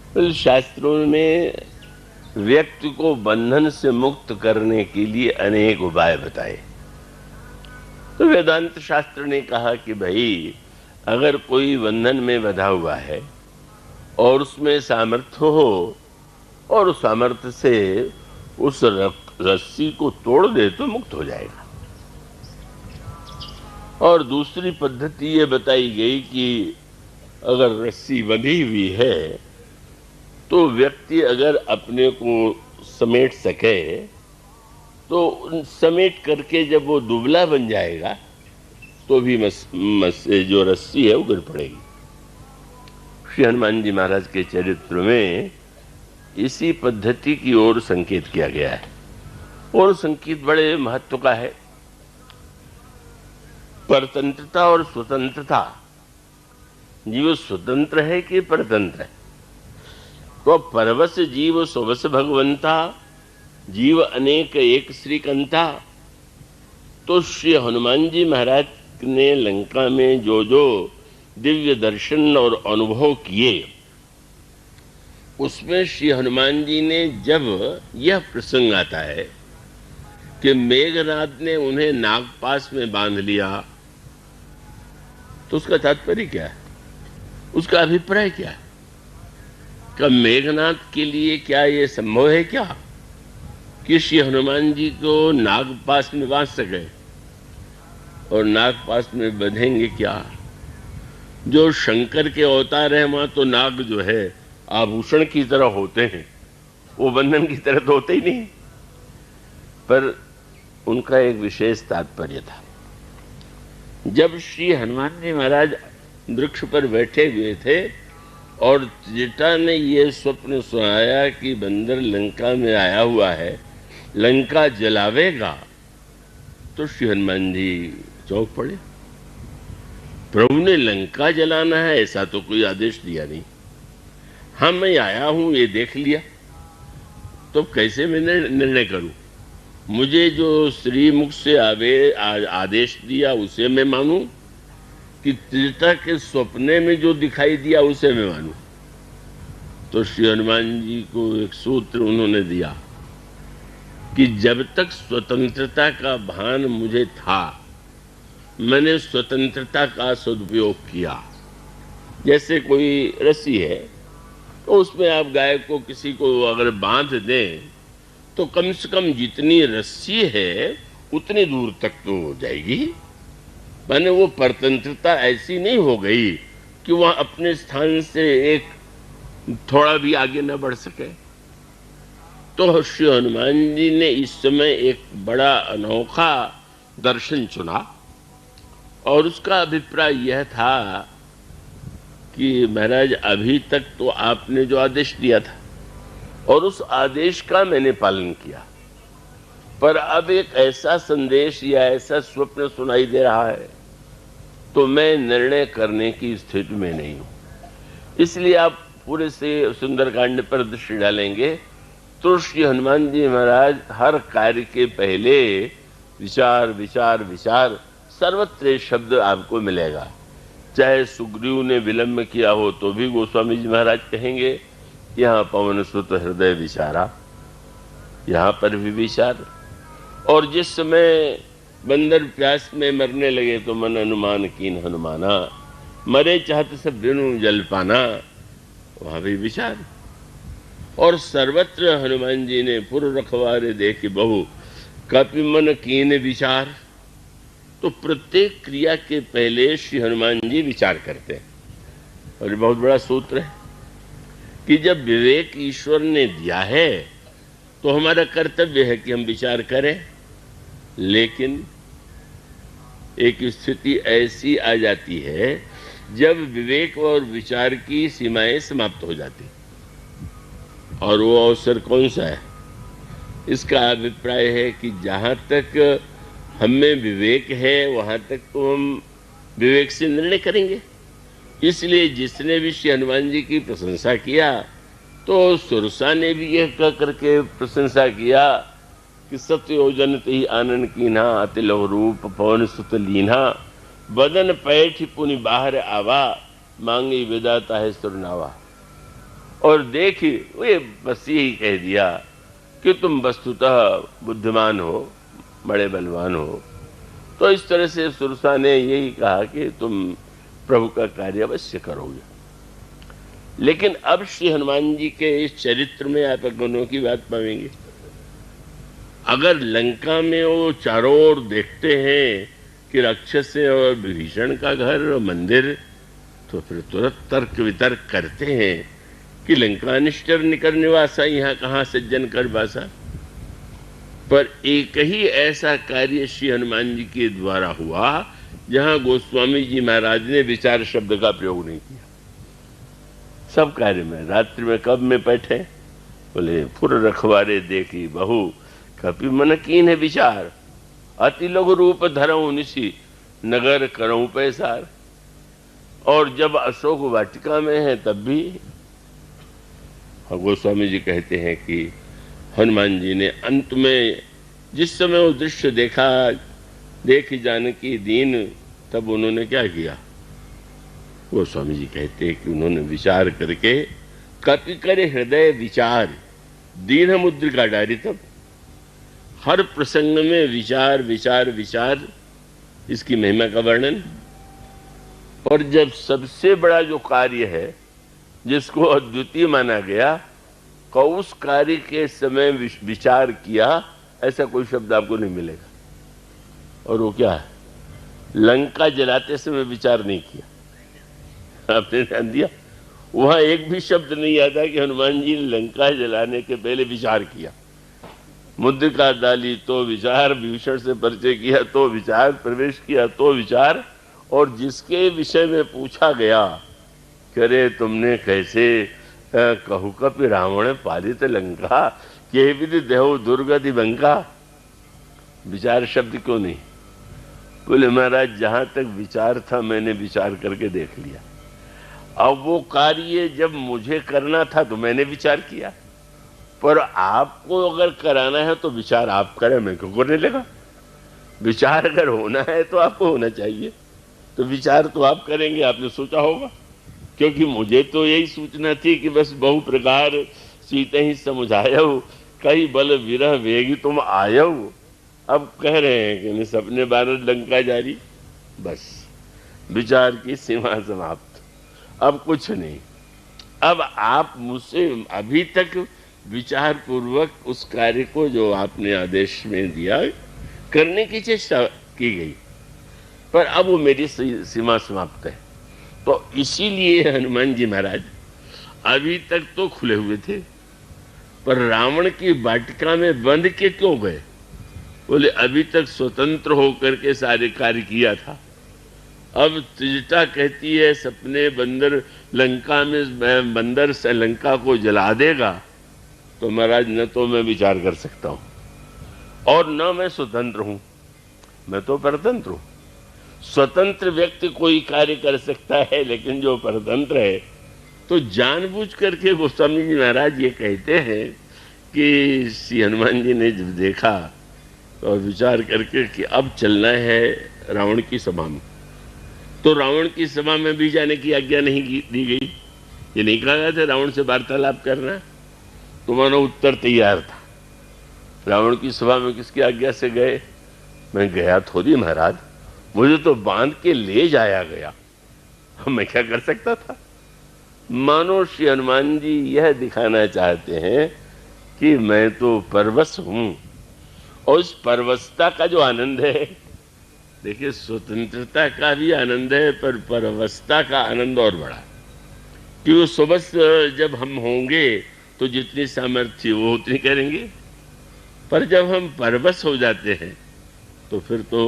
तो शास्त्रों में व्यक्ति को बंधन से मुक्त करने के लिए अनेक उपाय बताए। तो वेदांत शास्त्र ने कहा कि भाई, अगर कोई बंधन में बंधा हुआ है और उसमें सामर्थ्य हो और उस सामर्थ्य से उस रस्सी को तोड़ दे तो मुक्त हो जाएगा। और दूसरी पद्धति ये बताई गई कि अगर रस्सी बंधी हुई है तो व्यक्ति अगर अपने को समेट सके तो समेट करके जब वो दुबला बन जाएगा तो भी जो रस्सी है वो गिर पड़ेगी। श्री हनुमान जी महाराज के चरित्र में इसी पद्धति की ओर संकेत किया गया है और संकेत बड़े महत्व का है। परतंत्रता और स्वतंत्रता, जीव स्वतंत्र है कि परतंत्र है? तो परवश जीव स्ववश भगवंता, जीव अनेक एक श्रीकंता। तो श्री हनुमान जी महाराज ने लंका में जो जो दिव्य दर्शन और अनुभव किए, उसमें श्री हनुमान जी ने जब यह प्रसंग आता है कि मेघनाद ने उन्हें नागपाश में बांध लिया, तो उसका तात्पर्य क्या है, उसका अभिप्राय क्या है? कब मेघनाद के लिए क्या यह संभव है क्या कि श्री हनुमान जी को नागपाश में बांध सके? और नागपाश में बंधेंगे क्या? जो शंकर के अवतार हैं वहां तो नाग जो है आभूषण की तरह होते हैं, वो बंधन की तरह तो होते ही नहीं। पर उनका एक विशेष तात्पर्य था। जब श्री हनुमान जी महाराज वृक्ष पर बैठे हुए थे और त्रिजटा ने यह स्वप्न सुनाया कि बंदर लंका में आया हुआ है, लंका जलावेगा, तो श्री हनुमान जी चौंक पड़े। प्रभु ने लंका जलाना है ऐसा तो कोई आदेश दिया नहीं। हाँ, मैं आया हूं ये देख लिया, तो कैसे मैं निर्णय करूं? मुझे जो श्रीमुख से आदेश दिया उसे मैं मानूं कि त्रिजटा के सपने में जो दिखाई दिया उसे मैं मानूं? तो श्री हनुमान जी को एक सूत्र उन्होंने दिया कि जब तक स्वतंत्रता का भान मुझे था, मैंने स्वतंत्रता का सदुपयोग किया। जैसे कोई रस्सी है तो उसमें आप गाय को किसी को अगर बांध दें तो कम से कम जितनी रस्सी है उतनी दूर तक तो हो जाएगी। माने वो परतंत्रता ऐसी नहीं हो गई कि वह अपने स्थान से एक थोड़ा भी आगे न बढ़ सके। तो श्री हनुमान जी ने इस समय एक बड़ा अनोखा दर्शन चुना और उसका अभिप्राय यह था कि महाराज, अभी तक तो आपने जो आदेश दिया था और उस आदेश का मैंने पालन किया, पर अब एक ऐसा संदेश या ऐसा स्वप्न सुनाई दे रहा है तो मैं निर्णय करने की स्थिति में नहीं हूं। इसलिए आप पूरे से सुंदरकांड पर दृष्टि डालेंगे तो श्री हनुमान जी महाराज हर कार्य के पहले विचार विचार विचार, सर्वत्र शब्द आपको मिलेगा। चाहे सुग्रीव ने विलंब किया हो तो भी गोस्वामी जी महाराज कहेंगे यहाँ पवन सुत हृदय विचारा, यहाँ पर भी विचार। और जिस समय बंदर प्यास में मरने लगे तो मन अनुमान कीन हनुमाना, मरे चाहत सब बिनु जल पाना, वहां भी विचार। और सर्वत्र हनुमान जी ने पुर रखवारे देख बहु कपि मन कीन विचार। तो प्रत्येक क्रिया के पहले श्री हनुमान जी विचार करते हैं। और ये बहुत बड़ा सूत्र है कि जब विवेक ईश्वर ने दिया है तो हमारा कर्तव्य है कि हम विचार करें। लेकिन एक स्थिति ऐसी आ जाती है जब विवेक और विचार की सीमाएं समाप्त हो जाती, और वो अवसर कौन सा है? इसका अभिप्राय है कि जहां तक हमें विवेक है वहां तक तो हम विवेक से निर्णय करेंगे। इसलिए जिसने भी श्री हनुमान जी की प्रशंसा किया तो सुरसा ने भी यह कह करके प्रशंसा किया कि सत्य योजन ही आनंद कीन्हा, अति लव रूप पवन सुत लीन्हा, बदन पैठ पुनि बाहर आवा, मांगी विदाता है सुरनावा। और देखी वे बस यही कह दिया कि तुम वस्तुतः बुद्धिमान हो, बड़े बलवान हो। तो इस तरह से सुरसा ने यही कहा कि तुम प्रभु का कार्य अवश्य करोगे। लेकिन अब श्री हनुमान जी के इस चरित्र में आप गुणों की बात पाएंगे। अगर लंका में वो चारों ओर देखते हैं कि राक्षस और विभीषण का घर और मंदिर, तो फिर तुरंत तर्क वितर्क करते हैं कि लंका निष्ठर निकर निवासा, यहाँ कहाँ सज्जन कर बासा। पर एक ही ऐसा कार्य श्री हनुमान जी के द्वारा हुआ जहां गोस्वामी जी महाराज ने विचार शब्द का प्रयोग नहीं किया। सब कार्य में रात्रि में कब में बैठे, बोले फुर रखवारे देखी बहु कपि मन कीन है विचार, अति लघु रूप धरऊं निशी नगर करऊं पैसार। और जब अशोक वाटिका में है तब भी गोस्वामी जी कहते हैं कि हनुमान जी ने अंत में जिस समय वो दृश्य देखा, देख जानकी दीन, तब उन्होंने क्या किया? गोस्वामी जी कहते हैं कि उन्होंने विचार करके कपि करे हृदय विचार, दीन मुद्रिका डारी। तब हर प्रसंग में विचार विचार विचार, इसकी महिमा का वर्णन। और जब सबसे बड़ा जो कार्य है जिसको अद्वितीय माना गया, को उस कार्य के समय विचार किया, ऐसा कोई शब्द आपको नहीं मिलेगा। और वो क्या है? लंका जलाते समय विचार नहीं किया। आपने ध्यान दिया? वहां एक भी शब्द नहीं आता कि हनुमान जी ने लंका जलाने के पहले विचार किया। मुद्रिका डाली तो विचार, विभीषण से परिचय किया तो विचार, प्रवेश किया तो विचार। और जिसके विषय में पूछा गया, करे तुमने कैसे कहू कपि रावण पालित लंका, के विधि देहो दुर्गति बंका। विचार शब्द क्यों नहीं? बोले महाराज जहां तक विचार था मैंने विचार करके देख लिया। अब वो कार्य जब मुझे करना था तो मैंने विचार किया, पर आपको अगर कराना है तो विचार आप करें, मैं क्यों करने लगा? विचार अगर होना है तो आपको होना चाहिए, तो विचार तो आप करेंगे, आपने सोचा होगा। क्योंकि मुझे तो यही सूचना थी कि बस बहु प्रकार सीते ही समुझायो, कई बल विरह वेगी तुम आयो। अब कह रहे हैं कि सपने बारह लंका जारी, बस विचार की सीमा समाप्त, अब कुछ नहीं। अब आप मुझसे अभी तक विचार पूर्वक उस कार्य को जो आपने आदेश में दिया करने की चेष्टा की गई, पर अब वो मेरी सीमा समाप्त है। तो इसीलिए हनुमान जी महाराज अभी तक तो खुले हुए थे, पर रावण की वाटिका में बंद के क्यों गए? बोले अभी तक स्वतंत्र होकर के सारे कार्य किया था। अब त्रिजटा कहती है सपने बंदर लंका में, बंदर से लंका को जला देगा, तो महाराज न तो मैं विचार कर सकता हूं और न मैं स्वतंत्र हूं, मैं तो परतंत्र हूं। स्वतंत्र व्यक्ति कोई कार्य कर सकता है, लेकिन जो परतंत्र है, तो जानबूझ करके गोस्वामी जी महाराज ये कहते हैं कि श्री हनुमान जी ने जब देखा और विचार करके कि अब चलना है रावण की सभा में, तो रावण की सभा में भी जाने की आज्ञा नहीं दी गई। ये नहीं कहा गया था रावण से वार्तालाप करना, तो मानो उत्तर तैयार था। रावण की सभा में किसकी आज्ञा से गए? मैं गया थोड़ी महाराज, मुझे तो बांध के ले जाया गया, मैं क्या कर सकता था? मानो श्री हनुमान जी यह दिखाना चाहते हैं कि मैं तो परवश हूं, और इस परवशता का जो आनंद है, देखिए स्वतंत्रता का भी आनंद है, पर परवशता का आनंद और बड़ा, कि वो सुबह जब हम होंगे तो जितनी सामर्थ्य वो उतनी करेंगे, पर जब हम परवश हो जाते हैं तो फिर तो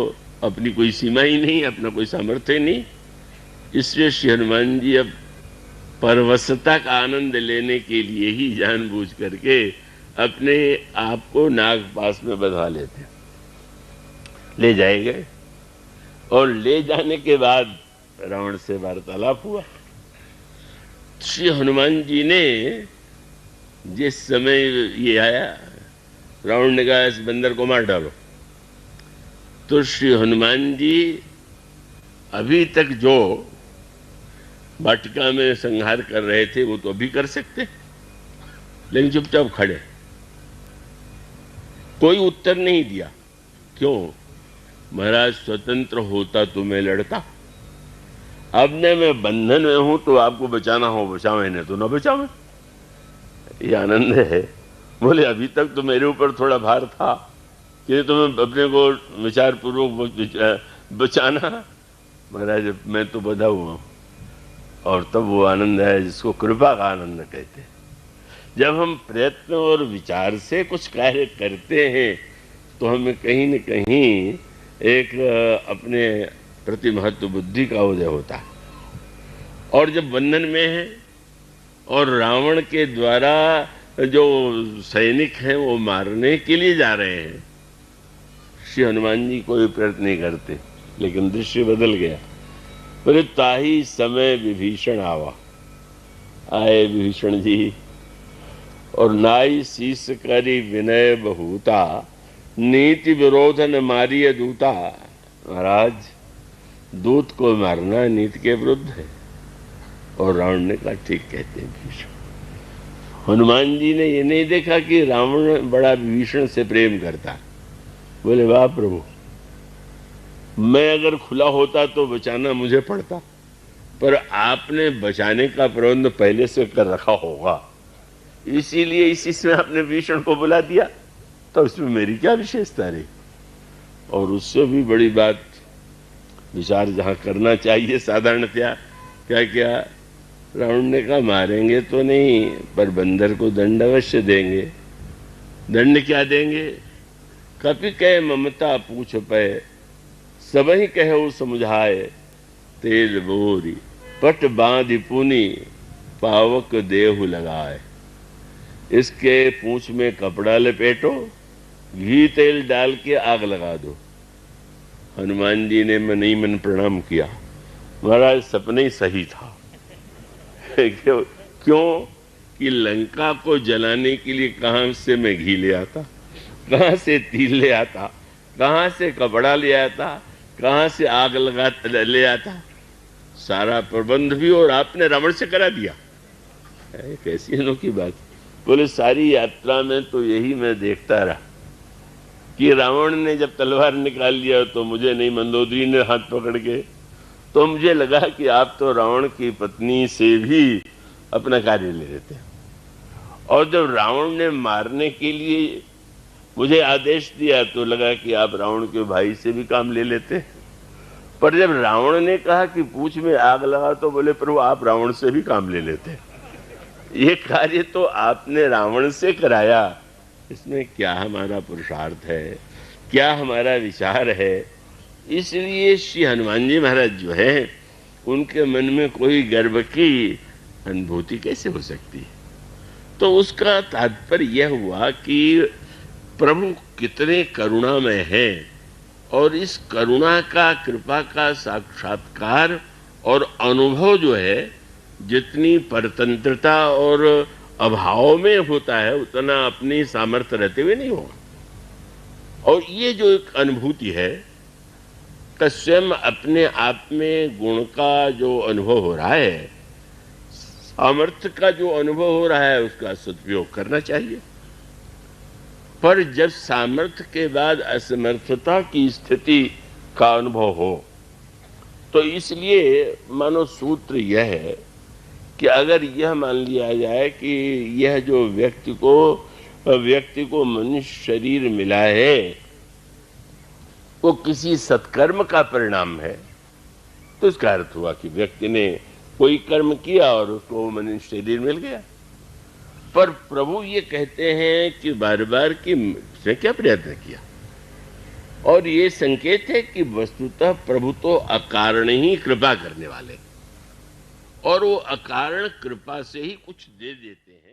अपनी कोई सीमा ही नहीं, अपना कोई सामर्थ्य नहीं। इसलिए श्री हनुमान जी अब परवशता का आनंद लेने के लिए ही जानबूझ करके अपने आप को नागपाश में बंधवा लेते, ले जाए गए। और ले जाने के बाद रावण से वार्तालाप हुआ। श्री हनुमान जी ने जिस समय ये आया, रावण ने कहा इस बंदर को मार डालो, तो श्री हनुमान जी अभी तक जो वाटिका में संहार कर रहे थे वो तो अभी कर सकते, लेकिन चुपचाप खड़े, कोई उत्तर नहीं दिया। क्यों? महाराज स्वतंत्र होता तो मैं लड़ता, अब ने मैं बंधन में हूं तो आपको बचाना हो बचावे, नहीं तो ना बचावे। ये आनंद है। बोले अभी तक तो मेरे ऊपर थोड़ा भार था कि तुम्हें अपने को विचार पूर्वक बचाना, महाराज मैं तो बधा हुआ हूं। और तब वो आनंद है जिसको कृपा का आनंद कहते हैं। जब हम प्रयत्न और विचार से कुछ कार्य करते हैं तो हमें कहीं न कहीं एक अपने प्रति महत्व बुद्धि का उदय होता है। और जब बंधन में है और रावण के द्वारा जो सैनिक हैं वो मारने के लिए जा रहे हैं, श्री हनुमान जी कोई प्रयत्न नहीं करते, लेकिन दृश्य बदल गया। बोले ताही समय विभीषण आवा, आए विभीषण जी, और नाई शीस करी विनय बहुता, नीति विरोधन मारिय दूता। महाराज दूत को मारना नीति के विरुद्ध है। और रावण ने कहा ठीक कहते हैं विभीषण। हनुमान जी ने ये नहीं देखा कि रावण बड़ा विभीषण से प्रेम करता। बोले वाह प्रभु, मैं अगर खुला होता तो बचाना मुझे पड़ता, पर आपने बचाने का प्रबंध पहले से कर रखा होगा, इसीलिए इसी में आपने विभीषण को बुला दिया, तो इसमें मेरी क्या विशेषता रही। और उससे भी बड़ी बात, विचार जहां करना चाहिए साधारणतया, क्या क्या रावण ने कहा मारेंगे तो नहीं, पर बंदर को दंड अवश्य देंगे। दंड क्या देंगे? कपि कह ममता पूछ पे, सबही कहो समझाए, तेल बोरी पट बांधि पुनी, पावक देहु लगाए। इसके पूंछ में कपड़ा लपेटो, घी तेल डाल के आग लगा दो। हनुमान जी ने मन ही मन प्रणाम किया। महाराज सपने ही सही था। क्यों कि लंका को जलाने के लिए कहां से मैं घी ले आता, कहां से तेल ले आता, कहां से कपड़ा ले आता, कहां से आग लगा ले आता, सारा प्रबंध भी और आपने रावण से करा दिया। कैसी अनोखी बात। बोले सारी यात्रा में तो यही मैं देखता रहा कि रावण ने जब तलवार निकाल लिया तो मुझे नहीं, मंदोदरी ने हाथ पकड़ के, तो मुझे लगा कि आप तो रावण की पत्नी से भी अपना कार्य ले लेते हैं। और जब रावण ने मारने के लिए मुझे आदेश दिया तो लगा कि आप रावण के भाई से भी काम ले लेते हैं। पर जब रावण ने कहा कि पूंछ में आग लगा तो बोले प्रभु आप रावण से भी काम ले लेते हैं। ये कार्य तो आपने रावण से कराया, इसमें क्या हमारा पुरुषार्थ है, क्या हमारा विचार है। इसलिए श्री हनुमान जी महाराज जो है उनके मन में कोई गर्व की अनुभूति कैसे हो सकती है। तो उसका तात्पर्य यह हुआ कि प्रभु कितने करुणामय हैं और इस करुणा का, कृपा का साक्षात्कार और अनुभव जो है जितनी परतंत्रता और अभाव में होता है उतना अपनी सामर्थ्य रहते हुए नहीं होगा। और ये जो एक अनुभूति है का स्वयं अपने आप में गुण का जो अनुभव हो रहा है, सामर्थ्य का जो अनुभव हो रहा है, उसका सदुपयोग करना चाहिए। पर जब सामर्थ्य के बाद असमर्थता की स्थिति का अनुभव हो तो इसलिए मानो सूत्र यह है कि अगर यह मान लिया जाए कि यह जो व्यक्ति को मनुष्य शरीर मिला है वो किसी सत्कर्म का परिणाम है, तो इसका अर्थ हुआ कि व्यक्ति ने कोई कर्म किया और उसको मनुष्य शरीर मिल गया। पर प्रभु ये कहते हैं कि बार बार कि उसने क्या प्रयत्न किया, और ये संकेत है कि वस्तुतः प्रभु तो अकारण ही कृपा करने वाले, और वो अकारण कृपा से ही कुछ दे देते हैं।